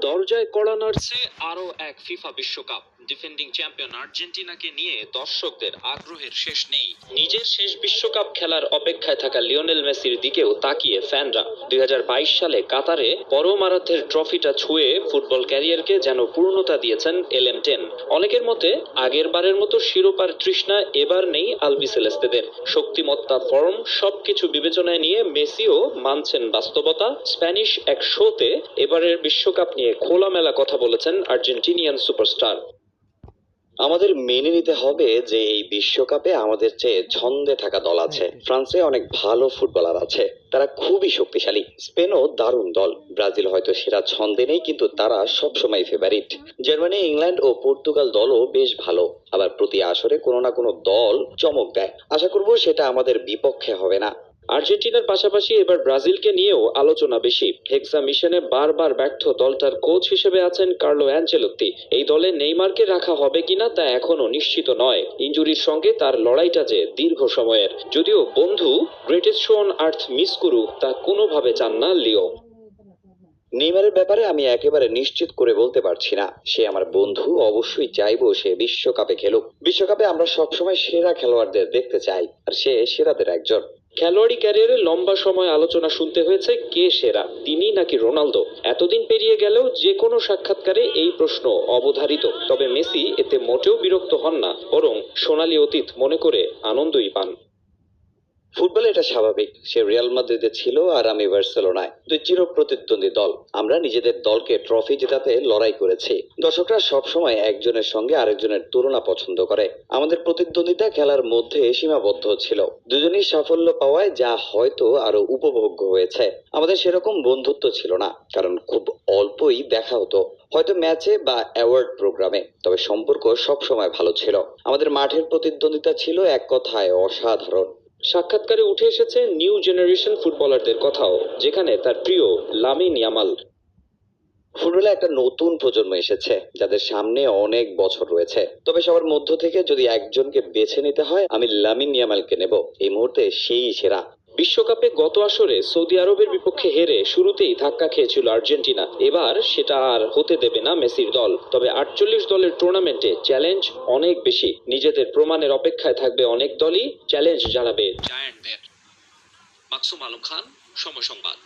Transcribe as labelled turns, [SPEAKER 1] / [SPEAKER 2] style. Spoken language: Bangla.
[SPEAKER 1] দরজায় কড়া নাড়ছে আরও এক ফিফা বিশ্বকাপ। ডিফেন্ডিং চ্যাম্পিয়ন আর্জেন্টিনাকে নিয়ে দর্শকদের আগ্রহের শেষ নেই। নিজের শেষ বিশ্বকাপ খেলার অপেক্ষায় থাকা লিওনেল মেসির দিকেও তাকিয়ে ফ্যানরা ২০২২ সালে কাতারে পরম আরাধ্যের ট্রফিটা ছুঁয়ে ফুটবল ক্যারিয়ারকে যেন পূর্ণতা দিয়েছেন এলএম10। অনেকের মতে আগের বারের মতো শিরোপার তৃষ্ণা এবার নেই আলবিসেলেস্তেদের। শক্তিমত্তা, ফর্ম সবকিছু বিবেচনায় নিয়ে মেসিও মানছেন বাস্তবতা। স্প্যানিশ এক শোতে এবারের বিশ্বকাপ নিয়ে খোলামেলা কথা বলেছেন আর্জেন্টিনিয়ান সুপারস্টার।
[SPEAKER 2] আমাদের মেনে নিতে হবে যে এই বিশ্বকাপে আমাদের চেয়ে ছন্দে থাকা দল আছে। ফ্রান্সে অনেক ভালো ফুটবলার আছে, তারা খুবই শক্তিশালী। স্পেনও দারুণ দল। ব্রাজিল হয়তো সেরা ছন্দে নেই, কিন্তু তারা সবসময় ফেভারিট। জার্মানি, ইংল্যান্ড ও পর্তুগাল দলও বেশ ভালো। আবার প্রতি আসরে কোনো না কোনো দল চমক দেয়। আশা করব সেটা আমাদের বিপক্ষে হবে না।
[SPEAKER 1] আর্জেন্টিনার পাশাপাশি এবার ব্রাজিলকে নিয়েও আলোচনা বেশি। হেক্সা মিশনে বারবার ব্যর্থ দলটার কোচ হিসেবে আছেন কার্লো অ্যানচেলোত্তি। এই দলে নেইমারকে রাখা হবে কিনা তা এখনো নিশ্চিত নয়। ইনজুরির সঙ্গে তার লড়াইটা যে দীর্ঘ সময়ের। যদিও বন্ধু greatest show on earth miss করুক তা কোনোভাবে চান না লিও।
[SPEAKER 2] নেইমারের ব্যাপারে আমি একেবারে নিশ্চিত করে বলতে পারছি না। সে আমার বন্ধু, অবশ্যই চাইবো সে বিশ্বকাপে খেলুক। বিশ্বকাপে আমরা সবসময় সেরা খেলোয়াড়দের দেখতে চাই, আর সে সেরাদের একজন।
[SPEAKER 1] খেলোয়াড়ি ক্যারিয়ারে লম্বা সময় আলোচনা শুনতে হয়েছে কে সেরা, তিনি নাকি রোনালদো। এতদিন পেরিয়ে গেলেও যে কোনো সাক্ষাৎকারে এই প্রশ্ন অবধারিত। তবে মেসি এতে মোটেও বিরক্ত হন না, বরং সোনালী অতীত মনে করে আনন্দই পান।
[SPEAKER 2] ফুটবলে এটা স্বাভাবিক। সে রিয়াল মাদ্রিদে ছিল আর আমি বার্সেলোনায়, দুই চির প্রতিদ্বন্দ্বী দল। আমরা নিজেদের দলকে ট্রফি জেতাতে লড়াই করেছি। দর্শকরা সবসময় একজনের সঙ্গে আরেকজনের তুলনা পছন্দ করে। আমাদের প্রতিদ্বন্দ্বিতা খেলার মধ্যে সীমাবদ্ধ ছিল। দুজনই সাফল্য পাওয়ায় যা হয়তো আরো উপভোগ্য হয়েছে। আমাদের সেরকম বন্ধুত্ব ছিল না, কারণ খুব অল্পই দেখা হতো, হয়তো ম্যাচে বা অ্যাওয়ার্ড প্রোগ্রামে। তবে সম্পর্ক সবসময় ভালো ছিল। আমাদের মাঠের প্রতিদ্বন্দ্বিতা ছিল এক কথায় অসাধারণ।
[SPEAKER 1] সাক্ষাৎকারে উঠে এসেছে নিউ জেনারেশন ফুটবলারদের কথাও, যেখানে তার প্রিয় লামিন ইয়ামাল।
[SPEAKER 2] ফুটবলে একটা নতুন প্রজন্ম এসেছে যাদের সামনে অনেক বছর রয়েছে। তবে সবার মধ্য থেকে যদি একজনকে বেছে নিতে হয়, আমি লামিন ইয়ামালকে নেব। এই মুহূর্তে সেই সেরা।
[SPEAKER 1] বিশ্বকাপে গত আসরে সৌদি আরবের বিপক্ষে হেরে শুরুতেই ধাক্কা খেয়েছিল আর্জেন্টিনা। এবার সেটা আর হতে দেবে না মেসির দল। তবে 48 দলের টুর্নামেন্টে চ্যালেঞ্জ অনেক বেশি। নিজেদের প্রমাণের অপেক্ষায় থাকবে অনেক দলই, চ্যালেঞ্জ জানাবে জায়ান্টদের। মাকসুম আলম খান, সময় সংবাদ।